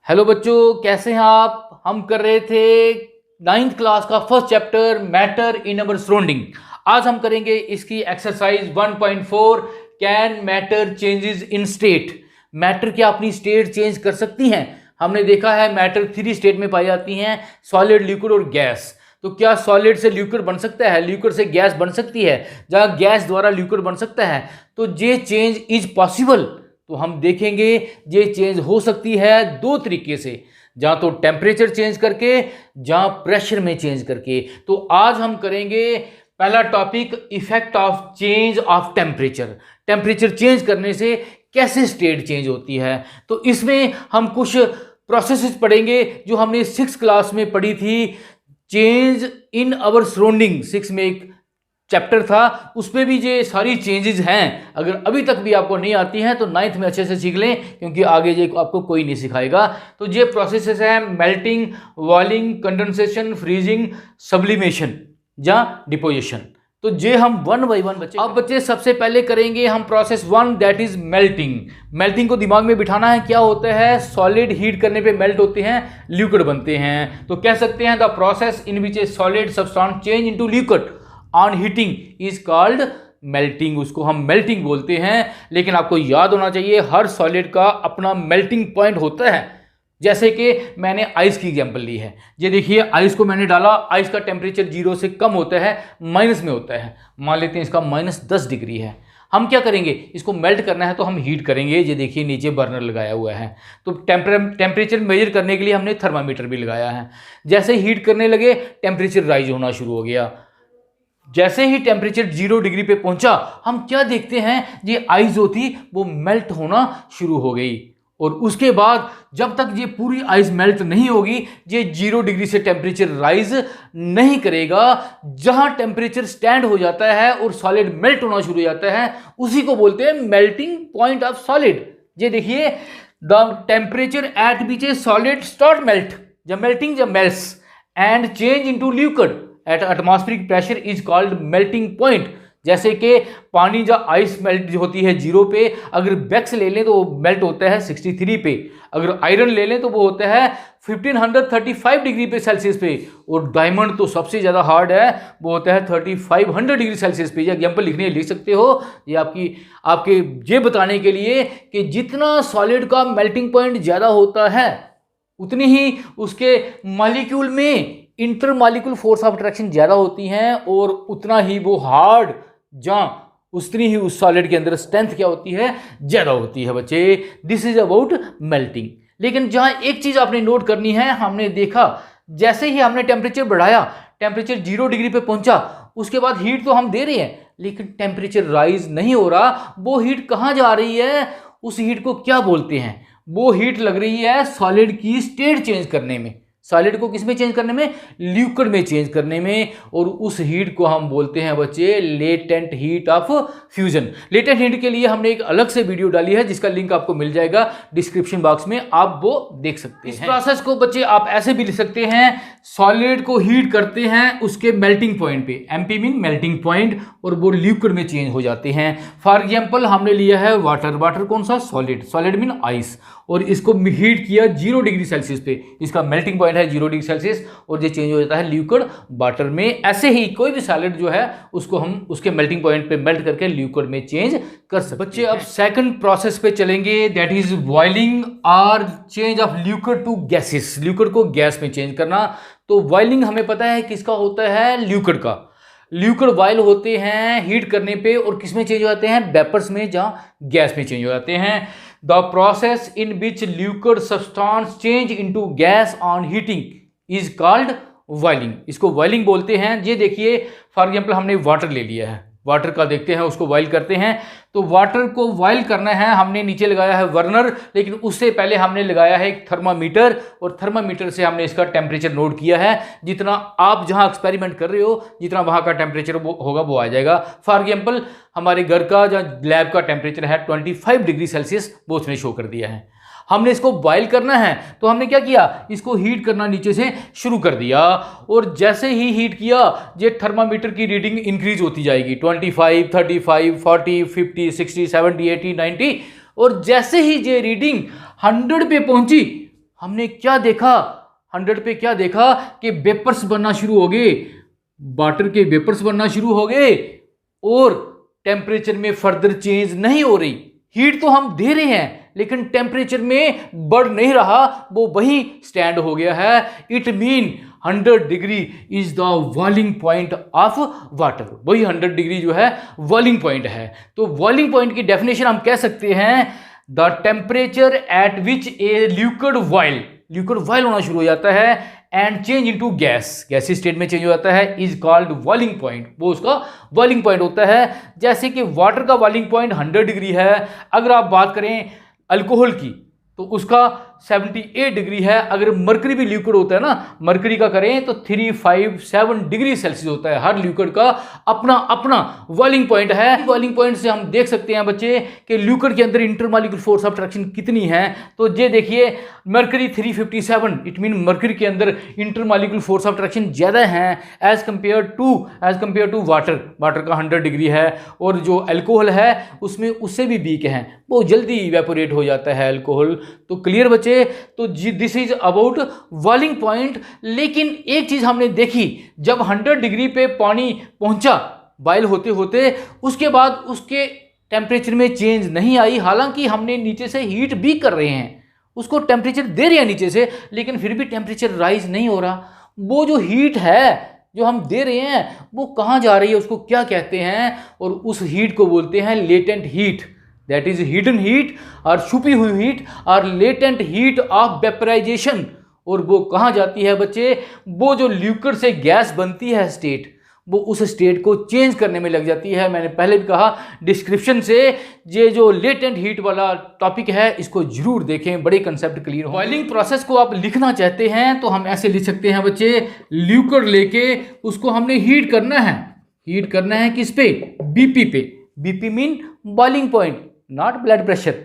Hello बच्चों, कैसे हैं आप। हम कर रहे थे 9th क्लास का first chapter matter in our surrounding. आज हम करेंगे इसकी exercise 1.4 can matter changes in state. Matter क्या अपनी स्टेट चेंज कर सकती हैं। हमने देखा है मैटर 3 स्टेट में पाई जाती हैं, सॉलिड, लिक्विड और गैस। तो क्या सॉलिड से लिक्विड बन सकता है, लिक्विड से गैस बन सकती है, जहां गैस द्वारा लिक्विड बन सकता है। तो ये चेंज इज पॉसिबल। तो हम देखेंगे ये चेंज हो सकती है दो तरीके से, जहां तो टेम्परेचर चेंज करके, जहां प्रेशर में चेंज करके। तो आज हम करेंगे पहला topic, effect of change of temperature. Temperature change करने से कैसे स्टेट चेंज होती है। तो इसमें हम कुछ प्रोसेसेस पढ़ेंगे जो हमने 6th क्लास में पढ़ी थी। चेंज इन अवर सराउंडिंग 6 में एक चैप्टर था, उसमें भी ये सारी चेंजेस हैं। अगर अभी तक भी आपको नहीं आती हैं तो 9th में अच्छे से सीख लें, क्योंकि आगे ये आपको कोई नहीं सिखाएगा। तो ये प्रोसेसेस हैं melting, boiling, condensation, freezing, sublimation या डिपोजिशन। तो ये हम वन बाई वन बच्चे, अब बच्चे सबसे पहले करेंगे हम process 1, that is melting. Melting को दिमाग में बिठाना है। क्या होता है, सॉलिड हीट करने पे मेल्ट होते हैं, लिक्विड बनते हैं। तो कह सकते हैं the process in which A solid substance change into liquid on heating is called melting. उसको हम मेल्टिंग बोलते हैं। लेकिन आपको याद होना चाहिए हर सॉलिड का अपना मेल्टिंग पॉइंट होता है। जैसे कि मैंने आइस की एग्जांपल ली है। ये देखिए, आइस को मैंने डाला, आइस का टेम्परेचर 0 से कम होता है, माइनस में होता है। मान लेते हैं इसका -10 डिग्री है। हम क्या करेंगे, इसको मेल्ट करना है तो हम हीट करेंगे। ये देखिए नीचे बर्नर लगाया हुआ है। तो टेम्परेचर मेजर करने के लिए हमने थर्मामीटर भी लगाया है। जैसे हीट करने लगे, टेम्परेचर राइज होना शुरू हो गया। जैसे ही टेम्परेचर 0 डिग्री पे पहुंचा, हम क्या देखते हैं, ये आइस होती वो मेल्ट होना शुरू हो गई। और उसके बाद जब तक ये पूरी आइस मेल्ट नहीं होगी, ये 0 डिग्री से टेम्परेचर राइज नहीं करेगा। जहां टेम्परेचर स्टैंड हो जाता है और सॉलिड मेल्ट होना शुरू हो जाता है, उसी को बोलते हैं मेल्टिंग पॉइंट ऑफ सॉलिड। ये देखिए, the temperature at which A solid start melt, जब मेल्टिंग जब melts and change into liquid at atmospheric pressure is called melting point. जैसे कि पानी जब आइस मेल्ट होती है 0 पे, अगर बैक्स ले लें तो वो मेल्ट होता है 63 पे। अगर आयरन ले लें तो वो होता है 1535 डिग्री पे सेल्सियस पे। और डायमंड तो सबसे ज़्यादा हार्ड है, वो होता है 3500 डिग्री सेल्सियस पे। ये एग्जाम्पल लिखने लिख सकते हो। ये आपके ये बताने के लिए कि जितना सॉलिड का मेल्टिंग पॉइंट ज़्यादा होता है, उतनी ही उसके मॉलिक्यूल में inter molecule force of attraction ज़्यादा होती हैं, और उतना ही वो हार्ड, जहां उतनी ही उस सॉलिड के अंदर स्ट्रेंथ क्या होती है, ज़्यादा होती है बच्चे। This is about melting. लेकिन जहां एक चीज़ आपने नोट करनी है, हमने देखा जैसे ही हमने टेम्परेचर बढ़ाया, टेम्परेचर 0 डिग्री पे पहुंचा, उसके बाद हीट तो हम दे रहे हैं, लेकिन टेम्परेचर राइज नहीं हो रहा। वो हीट कहाँ जा रही है, उस हीट को क्या बोलते हैं, वो हीट लग रही है सॉलिड की स्टेट चेंज करने में। सॉलिड को किस में चेंज करने में, लिक्विड में चेंज करने में। और उस हीट को हम बोलते हैं बच्चे latent heat of fusion. Latent heat के लिए हमने एक अलग से वीडियो डाली है, जिसका लिंक आपको मिल जाएगा डिस्क्रिप्शन बॉक्स में, आप वो देख सकते हैं। इस प्रोसेस को बच्चे आप ऐसे भी लिख सकते हैं, सॉलिड को हीट करते हैं उसके मेल्टिंग पॉइंट पे, एमपी मीन मेल्टिंग पॉइंट, और वो लिक्विड में चेंज हो जाते हैं। फॉर एग्जाम्पल हमने लिया है वाटर। वाटर कौन सा, सॉलिड। Solid mean ice. और इसको हीट किया 0 डिग्री सेल्सियस पे, इसका मेल्टिंग पॉइंट है 0 डिग्री सेल्सियस, और ये चेंज हो जाता है लिक्विड वाटर में। ऐसे ही कोई भी सॉलिड जो है उसको हम उसके मेल्टिंग पॉइंट पे मेल्ट करके लिक्विड में चेंज कर सकते हैं। बच्चे अब सेकंड प्रोसेस पे चलेंगे, दैट इज बॉइलिंग और change of liquid to gases. Liquid को गैस में चेंज करना। तो बॉइलिंग हमें पता है किसका होता है, लिक्विड का। लिक्विड बॉयल होते हैं हीट करने पे, और किस में चेंज हो जाते हैं, वेपर्स में, जहां गैस में चेंज हो जाते हैं। The process in which liquid substance change into gas on heating is called boiling. इसको बॉइलिंग बोलते हैं। ये देखिए, फॉर एग्जांपल हमने वाटर ले लिया है, वाटर का देखते हैं, उसको बॉयल करते हैं। तो वाटर को बॉयल करना है, हमने नीचे लगाया है बर्नर, लेकिन उससे पहले हमने लगाया है एक थर्मामीटर, और थर्मामीटर से हमने इसका टेम्परेचर नोट किया है। जितना आप जहां एक्सपेरिमेंट कर रहे हो, जितना वहां का टेम्परेचर होगा वो आ जाएगा। फॉर एग्जाम्पल हमारे घर का जहाँ लैब का टेम्परेचर है 25 डिग्री सेल्सियस, वो उसने शो कर दिया है। हमने इसको बॉयल करना है, तो हमने क्या किया, इसको हीट करना नीचे से शुरू कर दिया। और जैसे ही हीट किया, ये थर्मामीटर की रीडिंग इंक्रीज होती जाएगी, 25, 35, 40, 50, 60, 70, 80, 90। और जैसे ही ये रीडिंग 100 पे पहुंची, हमने क्या देखा 100 पे, क्या देखा कि वेपर्स बनना शुरू हो गए, वाटर के वेपर्स बनना शुरू हो गए और टेम्परेचर में फर्दर चेंज नहीं हो रही। हीट तो हम दे रहे हैं लेकिन टेम्परेचर में बढ़ नहीं रहा, वो वही स्टैंड हो गया है। It mean 100 degree is the boiling point of water, वही 100 डिग्री जो है बॉइलिंग पॉइंट है। तो बॉइलिंग पॉइंट की डेफिनेशन हम कह सकते हैं the temperature at which a liquid boil होना शुरू हो जाता है and change into gassy state में चेंज हो जाता है, इज कॉल्ड बॉइलिंग पॉइंट, वो उसका बॉइलिंग पॉइंट होता है। जैसे कि वाटर का बॉइलिंग पॉइंट 100 डिग्री है, अगर आप बात करें अल्कोहल की तो उसका 78 डिग्री है। अगर मरकरी भी लिक्विड होता है ना, मरकरी का करें तो 357 डिग्री सेल्सियस होता है। हर लिक्विड का अपना अपना बॉइलिंग पॉइंट है। बॉइलिंग पॉइंट से हम देख सकते हैं बच्चे कि लिक्विड के अंदर इंटरमॉलिक्यूलर फोर्स ऑफ अट्रैक्शन कितनी है। तो ये देखिए मरकरी 357, इट मीन मरकरी के अंदर इंटरमॉलिक्यूलर फोर्स ऑफ अट्रैक्शन ज़्यादा है एज कंपेयर टू वाटर का 100 डिग्री है। और जो अल्कोहल है उसमें उससे भी वीक है, वो जल्दी इवेपोरेट हो जाता है अल्कोहल। तो क्लियर बच्चे, तो this is about boiling point. लेकिन एक चीज हमने देखी, जब 100 डिग्री पे पानी पहुंचा बॉयल होते होते, उसके बाद उसके टेम्परेचर में चेंज नहीं आई। हालांकि हमने नीचे से हीट भी कर रहे हैं, उसको टेम्परेचर दे रहे हैं नीचे से, लेकिन फिर भी टेम्परेचर राइज नहीं हो रहा। वो जो हीट है जो हम दे रहे हैं वो कहाँ जा रही है, उसको क्या कहते हैं? और उस हीट को बोलते हैं latent heat, that is hidden heat और छुपी हुई हीट और लेटेंट हीट ऑफ वेपराइजेशन। और वो कहाँ जाती है बच्चे? वो जो लिक्विड से गैस बनती है स्टेट, वो उस स्टेट को चेंज करने में लग जाती है। मैंने पहले भी कहा डिस्क्रिप्शन से, ये जो लेटेंट हीट वाला टॉपिक है इसको जरूर देखें, बड़े कंसेप्ट क्लियर हो। बॉइलिंग प्रोसेस को आप लिखना चाहते हैं तो हम ऐसे लिख सकते हैं बच्चे, लिक्विड लेके उसको हमने हीट करना है किस पे? बीपी पे। BP mean boiling point, not blood pressure.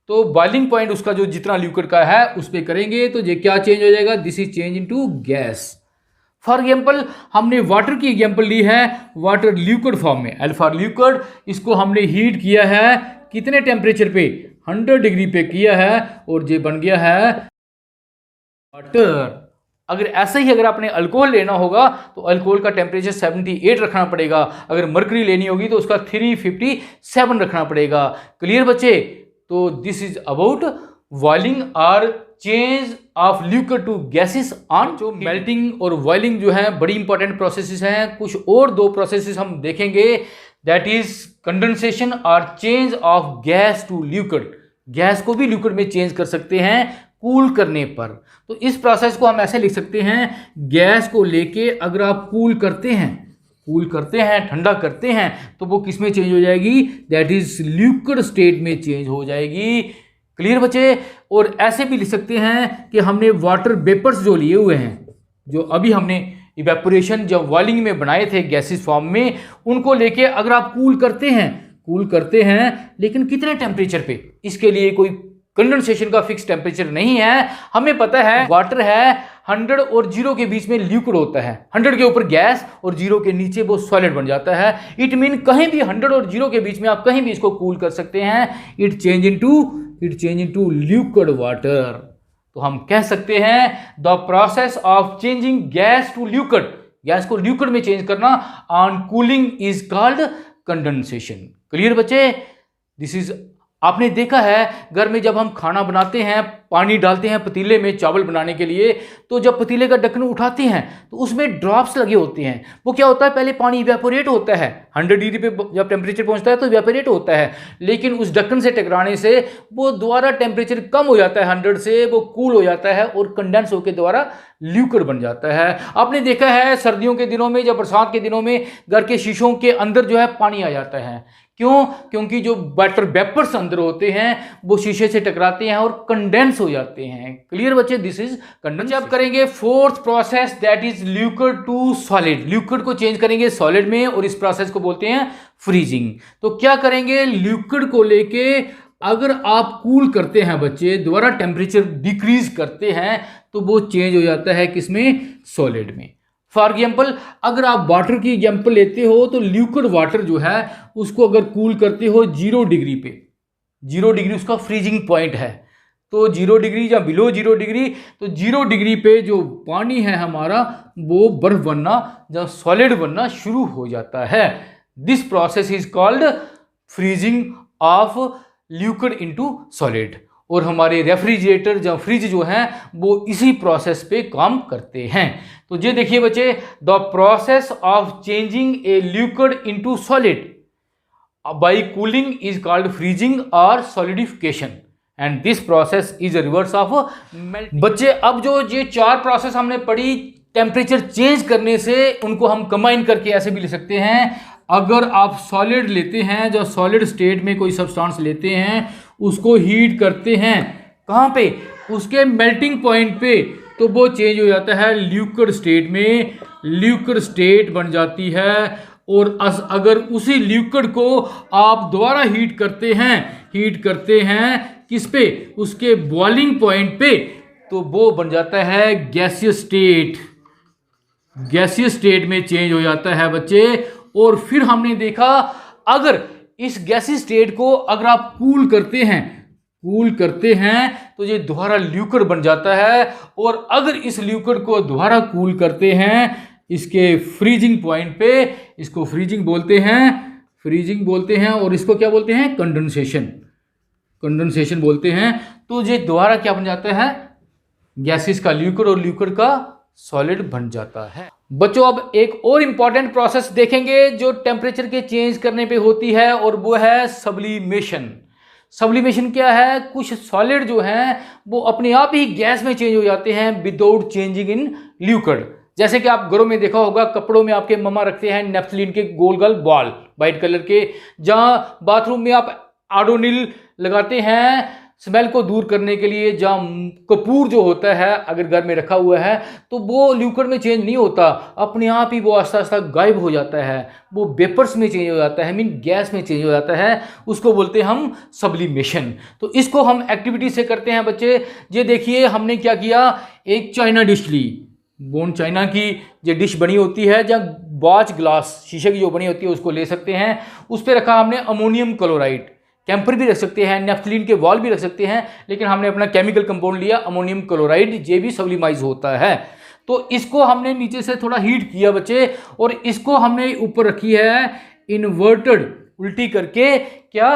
तो बॉइलिंग पॉइंट उसका जो जितना लिक्विड का है उस पर करेंगे तो ये क्या चेंज हो जाएगा? This is change into gas. For example हमने वाटर की एग्जाम्पल ली है, वाटर लिक्विड फॉर्म में, एल फॉर लिक्विड, इसको हमने हीट किया है कितने टेम्परेचर पे? 100 डिग्री पे किया है और ये बन गया है वाटर। अगर ऐसा ही अगर आपने अल्कोहल लेना होगा तो अल्कोहल का टेम्परेचर 78 रखना पड़ेगा। अगर मरकरी लेनी होगी तो उसका 357 रखना पड़ेगा। क्लियर बच्चे? तो दिस इज अबाउट बॉइलिंग और change of liquid to gases on. जो मेल्टिंग और बॉइलिंग जो है बड़ी इंपॉर्टेंट प्रोसेसेस हैं। कुछ और दो प्रोसेसेस हम देखेंगे, दैट इज कंडेंसेशन और change of gas to liquid. Gas को भी लिक्विड में चेंज कर सकते हैं कूल करने पर। तो इस प्रोसेस को हम ऐसे लिख सकते हैं, गैस को लेके अगर आप कूल करते हैं, ठंडा करते हैं, तो वो किस में चेंज हो जाएगी? दैट इज लिक्विड स्टेट में चेंज हो जाएगी। क्लियर बच्चे? और ऐसे भी लिख सकते हैं कि हमने वाटर वेपर्स जो लिए हुए हैं, जो अभी हमने इवेपोरेशन जब बॉइलिंग में बनाए थे गैसेस फॉर्म में, उनको लेके अगर आप कूल करते हैं लेकिन कितने टेम्परेचर पे? इसके लिए कोई कंडेंसेशन का फिक्स टेम्परेचर नहीं है। हमें पता है वाटर है 100 और 0 के बीच में लिक्विड होता है, 100 के ऊपर गैस और 0 के नीचे वो सॉलिड बन जाता है। इट मीन कहीं भी 100 और 0 के बीच में आप कहीं भी इसको कूल कर सकते हैं। It change into liquid water. तो हम कह सकते हैं the process of changing gas to liquid, gas को लिक्विड में चेंज करना on cooling is called condensation. Clear बच्चे? दिस इज, आपने देखा है घर में जब हम खाना बनाते हैं, पानी डालते हैं पतीले में चावल बनाने के लिए, तो जब पतीले का ढक्कन उठाते हैं तो उसमें ड्रॉप्स लगे होते हैं। वो क्या होता है? पहले पानी इवेपोरेट होता है, 100 डिग्री पे जब टेम्परेचर पहुंचता है तो इवेपोरेट होता है, लेकिन उस ढक्कन से टकराने से वो दोबारा टेम्परेचर कम हो जाता है, 100 से वो कूल हो जाता है और कंडेंस होकर दोबारा लिक्विड बन जाता है। आपने देखा है सर्दियों के दिनों में, जब बरसात के दिनों में घर के शीशों के अंदर जो है पानी आ जाता है। क्यों? क्योंकि जो वाटर वेपर्स अंदर होते हैं वो शीशे से टकराते हैं और कंडेंस हो जाते हैं। क्लियर बच्चे? This is condense. अब करेंगे fourth process, that is liquid to solid. Liquid को चेंज करेंगे सॉलिड में और इस प्रोसेस को बोलते हैं फ्रीजिंग। तो क्या करेंगे? लिक्विड को लेके अगर आप कूल करते हैं बच्चे, दोबारा टेम्परेचर डिक्रीज करते हैं तो वो चेंज हो जाता है किसमें? सॉलिड में। फॉर एग्जाम्पल अगर आप वाटर की एग्जाम्पल लेते हो तो लिक्विड वाटर जो है उसको अगर कूल करते हो 0 डिग्री पे, 0 डिग्री उसका फ्रीजिंग पॉइंट है, तो 0 डिग्री या बिलो 0 डिग्री, तो 0 डिग्री पे जो पानी है हमारा वो बर्फ बनना या सॉलिड बनना शुरू हो जाता है। This process is called freezing of liquid into solid. और हमारे रेफ्रिजरेटर या फ्रिज जो हैं वो इसी प्रोसेस पे काम करते हैं। तो ये देखिए बच्चे, the process of changing a liquid into solid by cooling is called freezing और solidification and this process is reverse of melting. बच्चे अब जो ये 4 प्रोसेस हमने पढ़ी टेम्परेचर चेंज करने से, उनको हम कंबाइन करके ऐसे भी ले सकते हैं। अगर आप सॉलिड लेते हैं, जो सॉलिड स्टेट में कोई सब्सटेंस लेते हैं, उसको हीट करते हैं, कहाँ पे, उसके मेल्टिंग पॉइंट पे, तो वो चेंज हो जाता है लिक्विड स्टेट में, लिक्विड स्टेट बन जाती है। और अगर उसी लिक्विड को आप दोबारा हीट करते हैं किस पे, उसके बॉइलिंग पॉइंट पे, तो वो बन जाता है गैसियस स्टेट। गैसियस स्टेट में चेंज हो जाता है बच्चे। और फिर हमने देखा अगर इस गैसियस स्टेट को अगर आप कूल करते हैं तो ये दोबारा लिक्विड बन जाता है। और अगर इस लिक्विड को दोबारा कूल करते हैं इसके फ्रीजिंग पॉइंट पे, इसको फ्रीजिंग बोलते हैं और इसको क्या बोलते हैं, कंडेंसेशन बोलते हैं। तो ये दोबारा क्या बन जाता है, गैसेस का लिक्विड और लिक्विड का सॉलिड बन जाता है। बच्चों अब एक और इंपॉर्टेंट प्रोसेस देखेंगे जो टेम्परेचर के चेंज करने पे होती है, और वो है सब्लिमेशन। सब्लिमेशन क्या है, कुछ सॉलिड जो हैं वो अपने आप ही गैस में चेंज हो जाते हैं विदाउट चेंजिंग इन लिक्विड। जैसे कि आप घरों में देखा होगा, कपड़ों में आपके मम्मा रखते हैं नेफ्थलीन के गोल गोल बॉल वाइट कलर के, जहाँ बाथरूम में आप आडोनिल लगाते हैं स्मेल को दूर करने के लिए, जहाँ कपूर जो होता है अगर घर में रखा हुआ है तो वो लिक्विड में चेंज नहीं होता, अपने आप ही वो आस्ता आस्ता गायब हो जाता है, वो वेपर्स में चेंज हो जाता है, मीन गैस में चेंज हो जाता है, उसको बोलते हैं हम सब्लिमेशन। तो इसको हम एक्टिविटी से करते हैं बच्चे। ये देखिए हमने क्या किया, एक चाइना डिश ली, बोन चाइना की जो डिश बनी होती है, जहाँ वॉच ग्लास शीशे की जो बनी होती है उसको ले सकते हैं, उस पर रखा हमने अमोनियम क्लोराइड, कैंपर भी रख सकते हैं, नेफ्थलीन के वॉल भी रख सकते हैं, लेकिन हमने अपना केमिकल कंपाउंड लिया अमोनियम क्लोराइड, ये भी सब्लिमाइज होता है। तो इसको हमने नीचे से थोड़ा हीट किया बच्चे, और इसको हमने ऊपर रखी है इन्वर्टेड, उल्टी करके, क्या,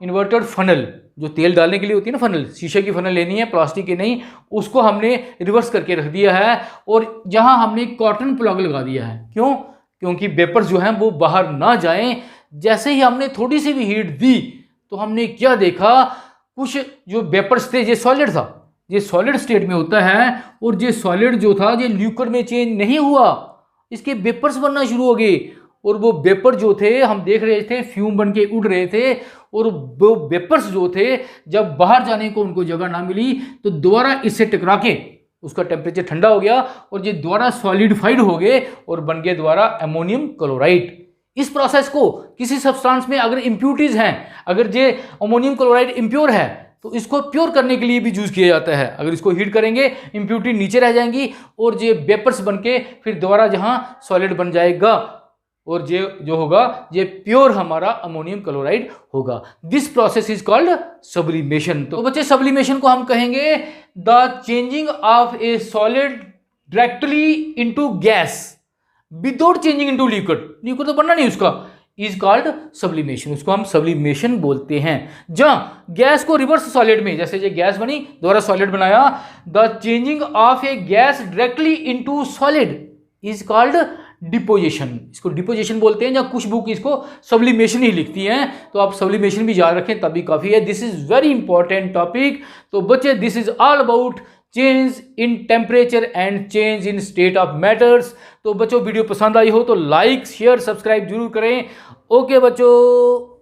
इन्वर्टेड फनल, जो तेल डालने के लिए होती है ना फनल, शीशे की फनल लेनी है, प्लास्टिक की नहीं, उसको हमने रिवर्स करके रख दिया है। और जहां हमने कॉटन प्लग लगा दिया है, क्यों, क्योंकि वेपर्स जो हैं वो बाहर ना जाएं। जैसे ही हमने थोड़ी सी भी हीट दी तो हमने क्या देखा, कुछ जो वेपर्स थे, ये सॉलिड था, ये सॉलिड स्टेट में होता है, और ये सॉलिड जो था ये लिक्विड में चेंज नहीं हुआ, इसके वेपर्स बनना शुरू हो गए। और वो वेपर जो थे हम देख रहे थे फ्यूम बन के उड़ रहे थे, और वो वेपर्स जो थे जब बाहर जाने को उनको जगह ना मिली तो दोबारा इससे टकरा के उसका टेम्परेचर ठंडा हो गया, और ये दोबारा सॉलिडिफाइड हो गए और बन गए दोबारा अमोनियम क्लोराइड। इस प्रोसेस को किसी सब्सटेंस में अगर इम्प्यूरिटीज हैं, अगर ये अमोनियम क्लोराइड इम्प्योर है तो इसको प्योर करने के लिए भी यूज किया जाता है। अगर इसको हीट करेंगे इम्प्यूरिटी नीचे रह जाएंगी और ये वेपर्स बन के फिर दोबारा जहां सॉलिड बन जाएगा, और ये जो होगा ये प्योर हमारा अमोनियम क्लोराइड होगा। This process is called sublimation. तो बच्चे सब्लिमेशन को हम कहेंगे the changing of A solid directly into gas without changing into liquid, liquid तो बनना नहीं उसका, इज कॉल्ड सब्लिमेशन। उसको हम सब्लिमेशन बोलते हैं। जहां गैस को रिवर्स सॉलिड में, जैसे ये गैस बनी दोबारा सॉलिड बनाया, the changing of A gas directly into solid is called deposition. इसको डिपोजिशन बोलते हैं, जहाँ कुछ बुक इसको सब्लिमेशन ही लिखती हैं, तो आप सब्लिमेशन भी याद रखें तभी काफ़ी है। This is very important topic. तो बच्चे this is all about change in temperature and change in state of matters. तो बच्चों वीडियो पसंद आई हो तो लाइक शेयर सब्सक्राइब जरूर करें। ओके बच्चों।